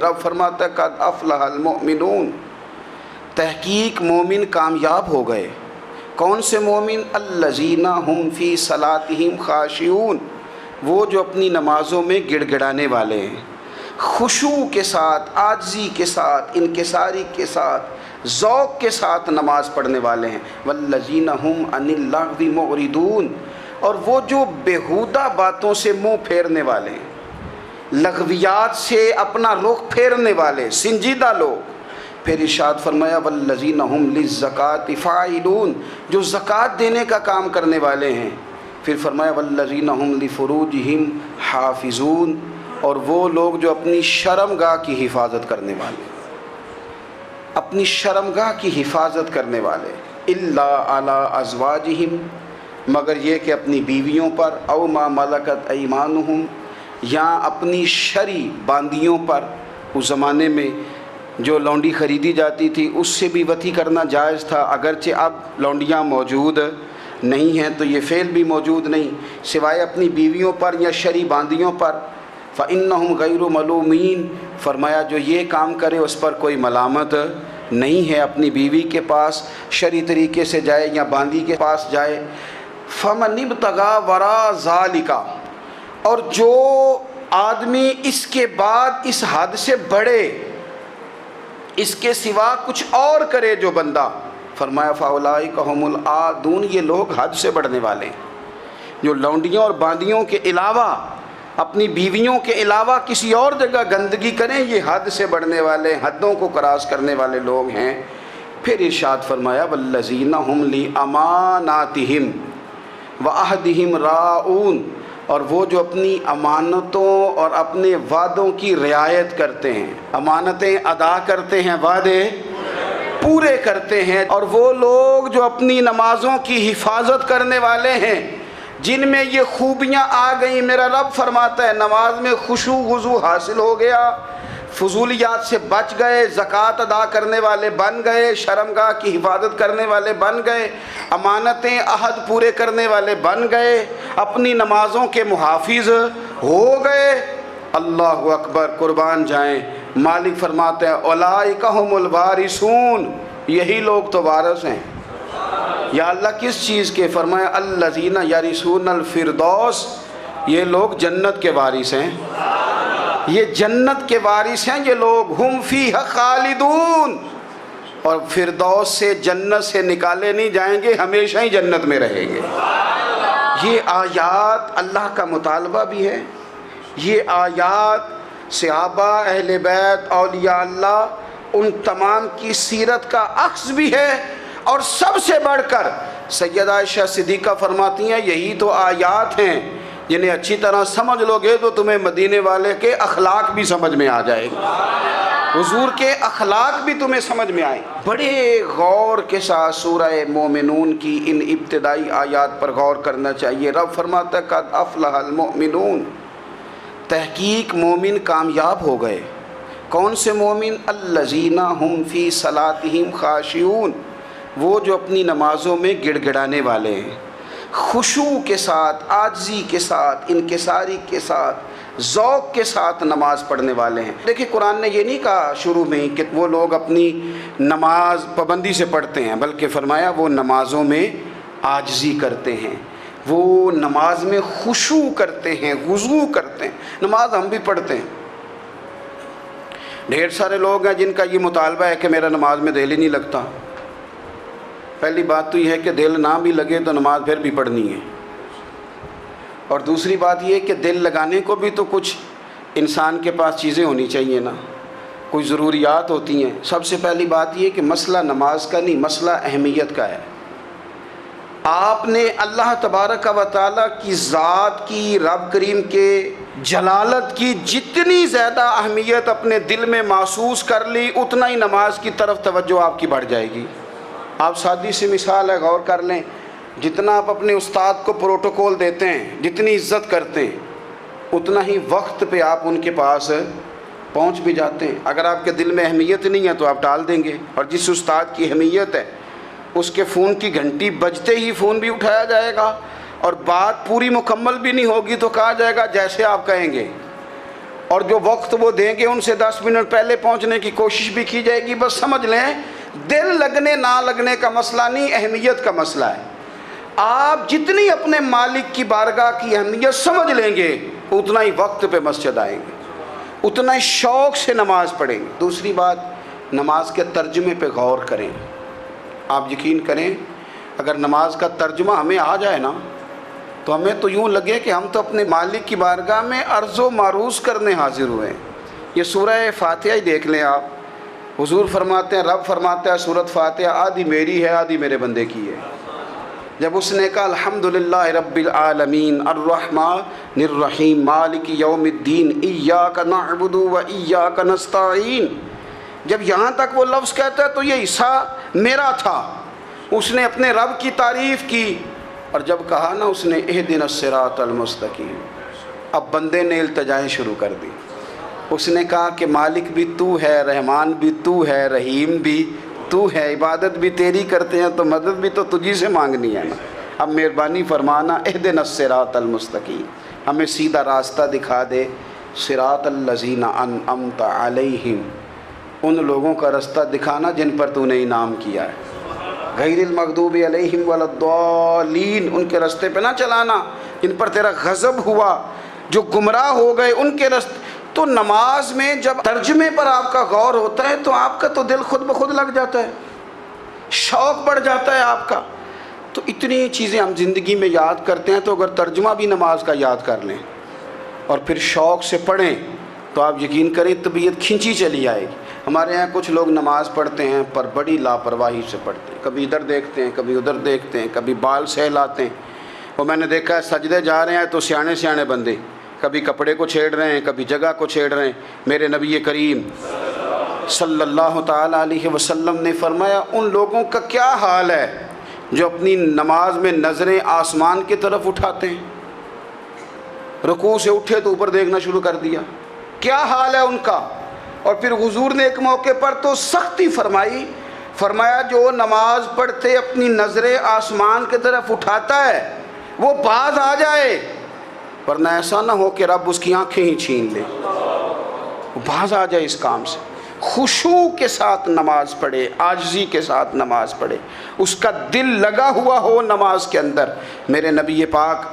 رب فرماتا ہے قد افلح المؤمنون، تحقیق مومن کامیاب ہو گئے۔ کون سے مومن؟ الذین هم فی صلاتہم خاشعون، وہ جو اپنی نمازوں میں گڑ گڑانے والے ہیں، خشوع کے ساتھ، عاجزی کے ساتھ، انکساری کے ساتھ، ذوق کے ساتھ نماز پڑھنے والے ہیں۔ والذین هم عن اللغو معرضون، اور وہ جو بیہودہ باتوں سے منہ پھیرنے والے ہیں، لغویات سے اپنا رخ پھیرنے والے سنجیدہ لوگ۔ پھر ارشاد فرمایا والذین هم للزکاۃ فاعلون، جو زکوٰۃ دینے کا کام کرنے والے ہیں۔ پھر فرمایا والذین هم لفروجہم حافظون، اور وہ لوگ جو اپنی شرمگاہ کی حفاظت کرنے والے، اپنی شرمگاہ کی حفاظت کرنے والے، الا علی ازواجہم، مگر یہ کہ اپنی بیویوں پر، او ما ملکت ایمانہم، یا اپنی شرعی باندیوں پر۔ اس زمانے میں جو لونڈی خریدی جاتی تھی اس سے بھی وطی کرنا جائز تھا، اگرچہ اب لونڈیاں موجود نہیں ہیں تو یہ فعل بھی موجود نہیں، سوائے اپنی بیویوں پر یا شرعی باندیوں پر۔ فَإِنَّهُمْ غَيْرُ مَلُومِينَ، فرمایا جو یہ کام کرے اس پر کوئی ملامت نہیں ہے، اپنی بیوی کے پاس شرعی طریقے سے جائے یا باندی کے پاس جائے۔ فَمَنِ ابْتَغَىٰ وَرَاءَ ذَلِكَ، اور جو آدمی اس کے بعد اس حد سے بڑھے، اس کے سوا کچھ اور کرے جو بندہ، فرمایا فَأُولَٰئِكَ هُمُ الْعَادُونَ، یہ لوگ حد سے بڑھنے والے ہیں، جو لونڈیوں اور باندیوں کے علاوہ، اپنی بیویوں کے علاوہ کسی اور جگہ گندگی کریں، یہ حد سے بڑھنے والے، حدوں کو کراس کرنے والے لوگ ہیں۔ پھر ارشاد فرمایا وَالَّذِينَ هُمْ لِأَمَانَاتِهِمْ وَعَهْدِهِمْ راعون، اور وہ جو اپنی امانتوں اور اپنے وعدوں کی رعایت کرتے ہیں، امانتیں ادا کرتے ہیں، وعدے پورے کرتے ہیں، اور وہ لوگ جو اپنی نمازوں کی حفاظت کرنے والے ہیں، جن میں یہ خوبیاں آ گئیں۔ میرا رب فرماتا ہے نماز میں خشوع وضو حاصل ہو گیا، فضولیات سے بچ گئے، زکوٰۃ ادا کرنے والے بن گئے، شرمگاہ کی حفاظت کرنے والے بن گئے، امانتیں عہد پورے کرنے والے بن گئے، اپنی نمازوں کے محافظ ہو گئے۔ اللہ اکبر، قربان جائیں۔ مالک فرماتے ہیں اولئک ھم الوارثون، یہی لوگ تو وارث ہیں۔ یا اللہ کس چیز کے؟ فرمایا الذین یرثون الفردوس، یہ لوگ جنت کے وارث ہیں، یہ جنت کے وارث ہیں یہ لوگ۔ ہم فیہا خالدون، اور فردوس سے، جنت سے نکالے نہیں جائیں گے، ہمیشہ ہی جنت میں رہیں گے۔ یہ آیات اللہ کا مطالبہ بھی ہے، یہ آیات صحابہ، اہل بیت، اولیاء اللہ، ان تمام کی سیرت کا عکس بھی ہے۔ اور سب سے بڑھ کر سیدہ عائشہ صدیقہ فرماتی ہیں یہی تو آیات ہیں جنہیں اچھی طرح سمجھ لو گے تو تمہیں مدینے والے کے اخلاق بھی سمجھ میں آ جائے گا، حضور کے اخلاق بھی تمہیں سمجھ میں آئے۔ بڑے غور کے ساتھ سورہ مومنون کی ان ابتدائی آیات پر غور کرنا چاہیے۔ رب فرماتا ہے قد افلح المؤمنون، تحقیق مومن کامیاب ہو گئے۔ کون سے مومن؟ الذین هم فی صلاتہم خاشعون، وہ جو اپنی نمازوں میں گڑ گڑانے والے ہیں، خشوع کے ساتھ، عاجزی کے ساتھ، انکساری کے ساتھ، ذوق کے ساتھ نماز پڑھنے والے ہیں۔ دیکھیں قرآن نے یہ نہیں کہا شروع میں کہ وہ لوگ اپنی نماز پابندی سے پڑھتے ہیں، بلکہ فرمایا وہ نمازوں میں عاجزی کرتے ہیں، وہ نماز میں خشوع کرتے ہیں، خضوع کرتے ہیں۔ نماز ہم بھی پڑھتے ہیں، ڈھیر سارے لوگ ہیں جن کا یہ مطالبہ ہے کہ میرا نماز میں دل ہی نہیں لگتا۔ پہلی بات تو یہ ہے کہ دل نہ بھی لگے تو نماز پھر بھی پڑھنی ہے، اور دوسری بات یہ ہے کہ دل لگانے کو بھی تو کچھ انسان کے پاس چیزیں ہونی چاہیے نا، کوئی ضروریات ہوتی ہیں۔ سب سے پہلی بات یہ کہ مسئلہ نماز کا نہیں، مسئلہ اہمیت کا ہے۔ آپ نے اللہ تبارک و تعالیٰ کی ذات کی، رب کریم کے جلالت کی جتنی زیادہ اہمیت اپنے دل میں محسوس کر لی، اتنا ہی نماز کی طرف توجہ آپ کی بڑھ جائے گی۔ آپ سادی سی مثال ہے، غور کر لیں، جتنا آپ اپنے استاد کو پروٹوکول دیتے ہیں، جتنی عزت کرتے ہیں، اتنا ہی وقت پہ آپ ان کے پاس پہنچ بھی جاتے ہیں۔ اگر آپ کے دل میں اہمیت نہیں ہے تو آپ ٹال دیں گے، اور جس استاد کی اہمیت ہے اس کے فون کی گھنٹی بجتے ہی فون بھی اٹھایا جائے گا، اور بات پوری مکمل بھی نہیں ہوگی تو کہا جائے گا جیسے آپ کہیں گے، اور جو وقت وہ دیں گے ان سے 10 منٹ پہلے پہنچنے کی کوشش بھی کی جائے گی. بس سمجھ لیں دل لگنے نہ لگنے کا مسئلہ نہیں، اہمیت کا مسئلہ ہے. آپ جتنی اپنے مالک کی بارگاہ کی اہمیت سمجھ لیں گے اتنا ہی وقت پہ مسجد آئیں گے، اتنا ہی شوق سے نماز پڑھیں گے. دوسری بات، نماز کے ترجمے پہ غور کریں. آپ یقین کریں اگر نماز کا ترجمہ ہمیں آ جائے نا تو ہمیں تو یوں لگے کہ ہم تو اپنے مالک کی بارگاہ میں عرض و معروض کرنے حاضر ہوئے ہیں. یہ سورہ فاتحہ ہی دیکھ لیں آپ. حضور فرماتے ہیں، رب فرماتا ہے سورۃ فاتحہ آدھی میری ہے آدھی میرے بندے کی ہے. جب اس نے کہا الحمدللہ رب العالمین الرحمن الرحیم مالک یوم الدین ایاک نعبد و ایاک نستعین، جب یہاں تک وہ لفظ کہتا ہے تو یہ حصہ میرا تھا. اس نے اپنے رب کی تعریف کی، اور جب کہا نا اس نے اہدنا الصراط المستقیم، اب بندے نے التجائیں شروع کر دی. اس نے کہا کہ مالک بھی تو ہے، رحمان بھی تو ہے، رحیم بھی تو ہے، عبادت بھی تیری کرتے ہیں تو مدد بھی تو تجھی سے مانگنی ہے نا. اب مہربانی فرمانا اہدنا الصراط المستقیم، ہمیں سیدھا راستہ دکھا دے. صراط الذین انعمت علیہم، ان لوگوں کا راستہ دکھانا جن پر تو نے انعام کیا ہے. غیر المغضوب علیہم ولا الضالین، ان کے راستے پہ نہ چلانا جن پر تیرا غضب ہوا، جو گمراہ ہو گئے ان کے راستے. تو نماز میں جب ترجمے پر آپ کا غور ہوتا ہے تو آپ کا تو دل خود بخود لگ جاتا ہے، شوق بڑھ جاتا ہے آپ کا. تو اتنی چیزیں ہم زندگی میں یاد کرتے ہیں، تو اگر ترجمہ بھی نماز کا یاد کر لیں اور پھر شوق سے پڑھیں تو آپ یقین کریں طبیعت کھنچی چلی آئے گی. ہمارے یہاں کچھ لوگ نماز پڑھتے ہیں پر بڑی لاپرواہی سے پڑھتے ہیں، کبھی ادھر دیکھتے ہیں کبھی ادھر دیکھتے ہیں، کبھی بال سہلاتے ہیں. وہ میں نے دیکھا ہے سجدے جا رہے ہیں تو سیانے سیانے بندے کبھی کپڑے کو چھیڑ رہے ہیں کبھی جگہ کو چھیڑ رہے ہیں. میرے نبی کریم صلی اللہ تعالیٰ علیہ وسلم نے فرمایا ان لوگوں کا کیا حال ہے جو اپنی نماز میں نظریں آسمان کی طرف اٹھاتے ہیں. رکوع سے اٹھے تو اوپر دیکھنا شروع کر دیا، کیا حال ہے ان کا. اور پھر حضور نے ایک موقع پر تو سختی فرمائی، فرمایا جو نماز پڑھتے اپنی نظریں آسمان کی طرف اٹھاتا ہے وہ باز آ جائے، ورنہ ایسا نہ ہو کہ رب اس کی آنکھیں ہی چھین لے. وہ باز آ جائے اس کام سے. خشوع کے ساتھ نماز پڑھے، عاجزی کے ساتھ نماز پڑھے، اس کا دل لگا ہوا ہو نماز کے اندر. میرے نبی پاک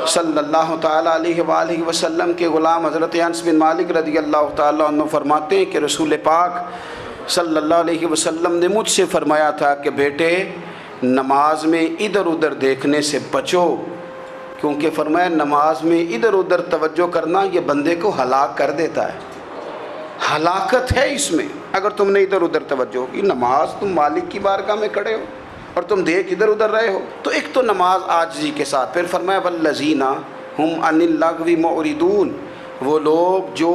صلی اللہ تعالیٰ علیہ وآلہ وسلم کے غلام حضرت انس بن مالک رضی اللہ تعالیٰ عنہ فرماتے ہیں کہ رسول پاک صلی اللہ علیہ وسلم نے مجھ سے فرمایا تھا کہ بیٹے نماز میں ادھر ادھر دیکھنے سے بچو، کیونکہ فرمایا نماز میں ادھر ادھر توجہ کرنا یہ بندے کو ہلاک کر دیتا ہے. ہلاکت ہے اس میں اگر تم نے ادھر ادھر توجہ ہوگی. نماز تم مالک کی بارگاہ میں کھڑے ہو اور تم دیکھ ادھر ادھر رہے ہو. تو ایک تو نماز عاجزی کے ساتھ. پھر فرمایا والذین ہم عن اللغو معرضون، وہ لوگ جو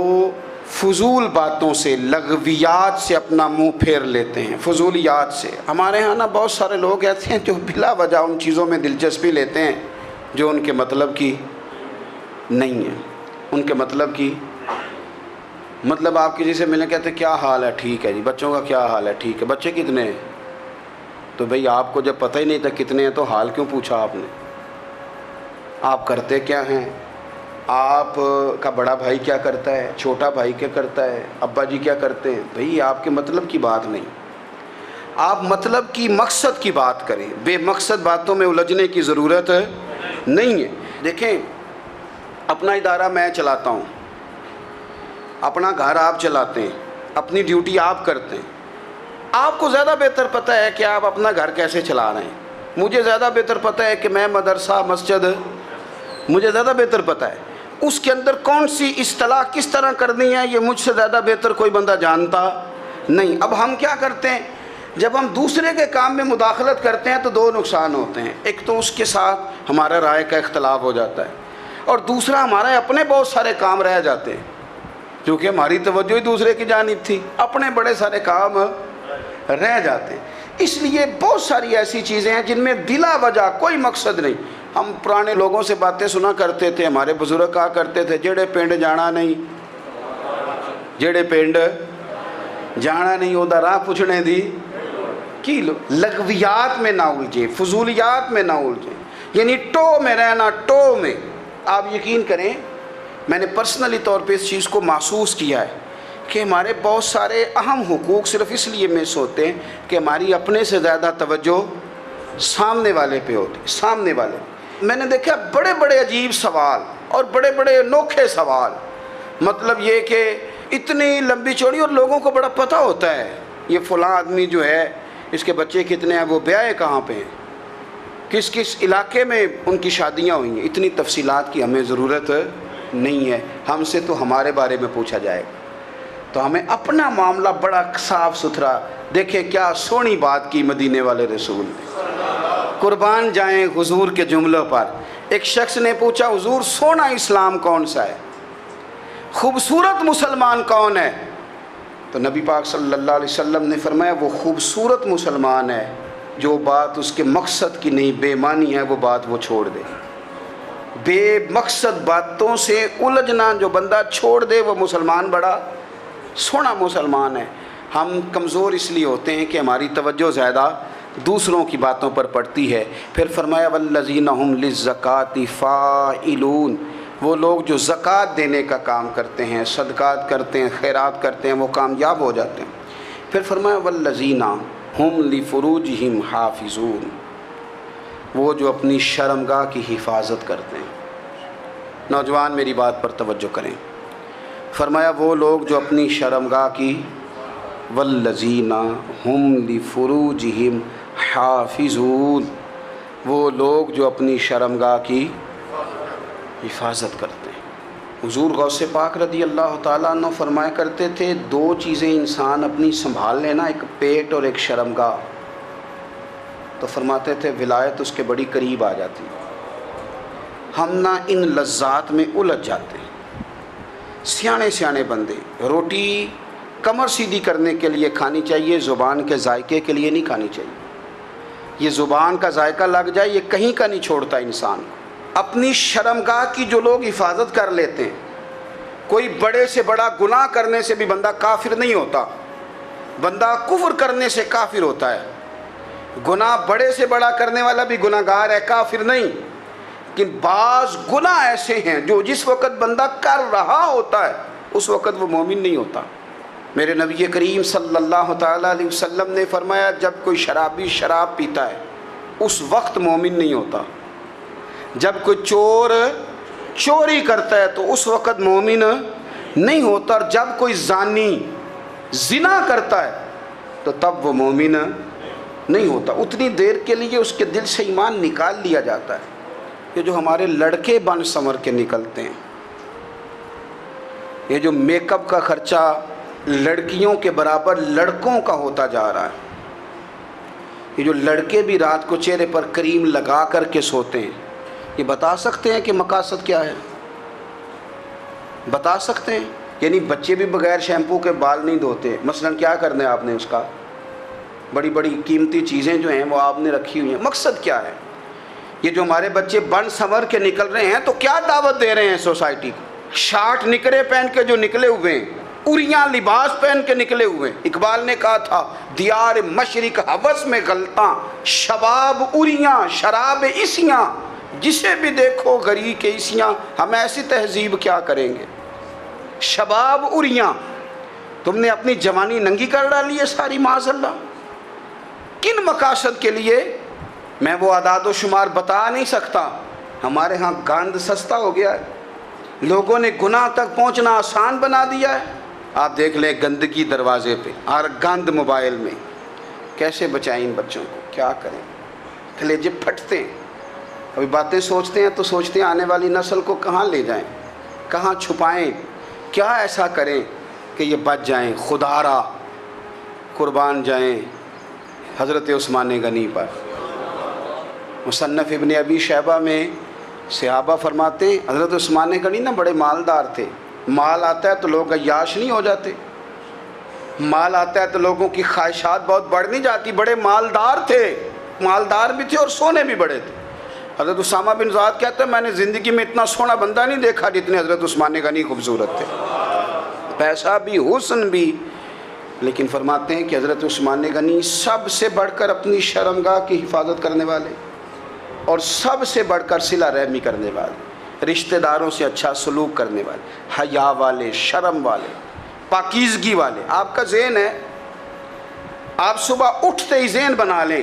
فضول باتوں سے لغویات سے اپنا منہ پھیر لیتے ہیں، فضولیات سے. ہمارے ہاں نا بہت سارے لوگ ایسے ہیں جو بلا وجہ ان چیزوں میں دلچسپی لیتے ہیں جو ان کے مطلب کی نہیں ہے. ان کے مطلب آپ کسی سے ملیں کہتے ہیں کیا حال ہے، ٹھیک ہے جی. بچوں کا کیا حال ہے، ٹھیک ہے. بچے کتنے ہیں؟ تو بھئی آپ کو جب پتہ ہی نہیں تھا کتنے ہیں تو حال کیوں پوچھا آپ نے؟ آپ کرتے کیا ہیں؟ آپ کا بڑا بھائی کیا کرتا ہے، چھوٹا بھائی کیا کرتا ہے، ابا جی کیا کرتے ہیں؟ بھئی آپ کے مطلب کی بات نہیں. آپ مطلب کی مقصد کی بات کریں، بے مقصد باتوں میں الجھنے کی ضرورت نہیں ہے. دیکھیں اپنا ادارہ میں چلاتا ہوں، اپنا گھر آپ چلاتے ہیں، اپنی ڈیوٹی آپ کرتے ہیں. آپ کو زیادہ بہتر پتہ ہے کہ آپ اپنا گھر کیسے چلا رہے ہیں. مجھے زیادہ بہتر پتہ ہے کہ میں مدرسہ مسجد، مجھے زیادہ بہتر پتہ ہے اس کے اندر کون سی اصطلاح کس طرح کرنی ہے. یہ مجھ سے زیادہ بہتر کوئی بندہ جانتا نہیں. اب ہم کیا کرتے ہیں جب ہم دوسرے کے کام میں مداخلت کرتے ہیں تو دو نقصان ہوتے ہیں. ایک تو اس کے ساتھ ہمارا رائے کا اختلاف ہو جاتا ہے، اور دوسرا ہمارے اپنے بہت سارے کام رہ جاتے ہیں کیونکہ ہماری توجہ ہی دوسرے کی جانب تھی. اپنے بڑے سارے کام رہ جاتے ہیں. اس لیے بہت ساری ایسی چیزیں ہیں جن میں بلا وجہ کوئی مقصد نہیں. ہم پرانے لوگوں سے باتیں سنا کرتے تھے، ہمارے بزرگ کہا کرتے تھے جڑے پنڈ جانا نہیں، جڑے پنڈ جانا نہیں اودہ راہ پوچھنے دی کی لو. لغویات میں نہ الجھیں، فضولیات میں نہ الجھیں، یعنی ٹو میں رہنا. ٹو میں آپ یقین کریں میں نے پرسنلی طور پہ اس چیز کو محسوس کیا ہے کہ ہمارے بہت سارے اہم حقوق صرف اس لیے مس ہوتے ہیں کہ ہماری اپنے سے زیادہ توجہ سامنے والے پہ ہوتی ہے. سامنے والے میں نے دیکھا بڑے بڑے عجیب سوال اور بڑے بڑے انوکھے سوال، مطلب یہ کہ اتنی لمبی چوڑی، اور لوگوں کو بڑا پتہ ہوتا ہے یہ فلاں آدمی جو ہے اس کے بچے کتنے ہیں، وہ بیاہ کہاں پہ ہیں، کس کس علاقے میں ان کی شادیاں ہوئی ہیں. اتنی تفصیلات کی ہمیں ضرورت نہیں ہے. ہم سے تو ہمارے بارے میں پوچھا جائے گا، تو ہمیں اپنا معاملہ بڑا صاف ستھرا. دیکھیں کیا سونی بات کی مدینے والے رسول نے. قربان جائیں حضور کے جملوں پر. ایک شخص نے پوچھا حضور سونا اسلام کون سا ہے، خوبصورت مسلمان کون ہے؟ تو نبی پاک صلی اللہ علیہ وسلم نے فرمایا وہ خوبصورت مسلمان ہے جو بات اس کے مقصد کی نہیں بے معنی ہے وہ بات وہ چھوڑ دے. بے مقصد باتوں سے الجھنا جو بندہ چھوڑ دے وہ مسلمان بڑا سونا مسلمان ہے. ہم کمزور اس لیے ہوتے ہیں کہ ہماری توجہ زیادہ دوسروں کی باتوں پر پڑتی ہے. پھر فرمایا والذین ھم للزکاۃ فاعلون، وہ لوگ جو زکوٰۃ دینے کا کام کرتے ہیں، صدقات کرتے ہیں، خیرات کرتے ہیں، وہ کامیاب ہو جاتے ہیں. پھر فرمایا والذین ھم لفروجہم حافظون، وہ جو اپنی شرمگاہ کی حفاظت کرتے ہیں. نوجوان میری بات پر توجہ کریں. فرمایا وہ لوگ جو اپنی شرمگاہ کی، والذین ھم لفروجہم حافظون، وہ لوگ جو اپنی شرمگاہ کی حفاظت کرتے ہیں. حضور غوث پاک رضی اللہ تعالیٰ عنہ فرمایا کرتے تھے دو چیزیں انسان اپنی سنبھال لینا، ایک پیٹ اور ایک شرمگاہ، تو فرماتے تھے ولایت اس کے بڑی قریب آ جاتی. ہم نہ ان لذات میں الجھ جاتے ہیں. سیانے سیانے بندے روٹی کمر سیدھی کرنے کے لیے کھانی چاہیے، زبان کے ذائقے کے لیے نہیں کھانی چاہیے. یہ زبان کا ذائقہ لگ جائے یہ کہیں کا نہیں چھوڑتا انسان کو. اپنی شرمگاہ کی جو لوگ حفاظت کر لیتے ہیں، کوئی بڑے سے بڑا گناہ کرنے سے بھی بندہ کافر نہیں ہوتا، بندہ کفر کرنے سے کافر ہوتا ہے. گناہ بڑے سے بڑا کرنے والا بھی گناہ گار ہے، کافر نہیں. لیکن بعض گناہ ایسے ہیں جو جس وقت بندہ کر رہا ہوتا ہے اس وقت وہ مومن نہیں ہوتا. میرے نبی کریم صلی اللہ تعالیٰ علیہ وسلم نے فرمایا جب کوئی شرابی شراب پیتا ہے اس وقت مومن نہیں ہوتا. جب کوئی چور چوری کرتا ہے تو اس وقت مومن نہیں ہوتا. اور جب کوئی زانی زنا کرتا ہے تو تب وہ مومن نہیں ہوتا. اتنی دیر کے لیے اس کے دل سے ایمان نکال لیا جاتا ہے. یہ جو ہمارے لڑکے بن سنور کے نکلتے ہیں، یہ جو میک اپ کا خرچہ لڑکیوں کے برابر لڑکوں کا ہوتا جا رہا ہے، یہ جو لڑکے بھی رات کو چہرے پر کریم لگا کر کے سوتے ہیں، یہ بتا سکتے ہیں کہ مقاصد کیا ہے؟ بتا سکتے ہیں؟ یعنی بچے بھی بغیر شیمپو کے بال نہیں دھوتے، مثلا کیا کرنا ہے آپ نے اس کا؟ بڑی بڑی قیمتی چیزیں جو ہیں وہ آپ نے رکھی ہوئی ہیں، مقصد کیا ہے؟ یہ جو ہمارے بچے بن سنور کے نکل رہے ہیں تو کیا دعوت دے رہے ہیں سوسائٹی کو؟ شارٹ نکرے پہن کے جو نکلے ہوئے ہیں، اریاں لباس پہن کے نکلے ہوئے ہیں. اقبال نے کہا تھا دیار مشرق ہوس میں غلطاں، شباب اریاں شراب اسیاں، جسے بھی دیکھو غری کے اسیاں. ہم ایسی تہذیب کیا کریں گے؟ شباب اریاں، تم نے اپنی جوانی ننگی کر ڈالی ہے ساری معاذ اللہ. کن مقاصد کے لیے؟ میں وہ اعداد و شمار بتا نہیں سکتا. ہمارے ہاں گند سستا ہو گیا ہے، لوگوں نے گناہ تک پہنچنا آسان بنا دیا ہے. آپ دیکھ لیں گندگی دروازے پہ اور گند موبائل میں. کیسے بچائیں ان بچوں کو؟ کیا کریں؟ کلیجے پھٹتے ہیں. ابھی باتیں سوچتے ہیں تو سوچتے ہیں آنے والی نسل کو کہاں لے جائیں، کہاں چھپائیں، کیا ایسا کریں کہ یہ بچ جائیں. خدا را قربان جائیں حضرت عثمان غنی پر. مصنف ابن ابی شیبہ میں صحابہ فرماتے ہیں حضرت عثمان غنی نا بڑے مالدار تھے. مال آتا ہے تو لوگ عیاش نہیں ہو جاتے، مال آتا ہے تو لوگوں کی خواہشات بہت بڑھ نہیں جاتی. بڑے مالدار تھے، مالدار بھی تھے اور سونے بھی بڑے تھے. حضرت اسامہ بن زید کہتے ہیں میں نے زندگی میں اتنا سونا بندہ نہیں دیکھا جتنے حضرت عثمان غنی خوبصورت تھے، پیسہ بھی حسن بھی. لیکن فرماتے ہیں کہ حضرت عثمان غنی سب سے بڑھ کر اپنی شرمگاہ کی حفاظت کرنے والے اور سب سے بڑھ کر صلہ رحمی کرنے والے. رشتہ داروں سے اچھا سلوک کرنے والے، حیا والے، شرم والے، پاکیزگی والے۔ آپ کا ذہن ہے، آپ صبح اٹھتے ہی ذہن بنا لیں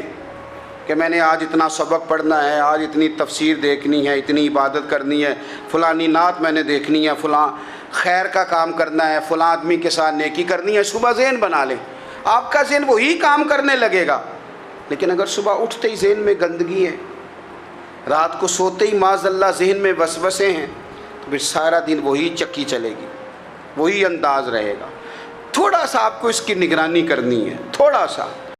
کہ میں نے آج اتنا سبق پڑھنا ہے، آج اتنی تفسیر دیکھنی ہے، اتنی عبادت کرنی ہے، فلانی نعت میں نے دیکھنی ہے، فلاں خیر کا کام کرنا ہے، فلاں آدمی کے ساتھ نیکی کرنی ہے۔ صبح ذہن بنا لیں، آپ کا ذہن وہی کام کرنے لگے گا۔ لیکن اگر صبح اٹھتے ہی ذہن میں گندگی ہے، رات کو سوتے ہی معاذ اللہ ذہن میں وسوسے ہیں، تو پھر سارا دن وہی چکی چلے گی، وہی انداز رہے گا۔ تھوڑا سا آپ کو اس کی نگرانی کرنی ہے، تھوڑا سا۔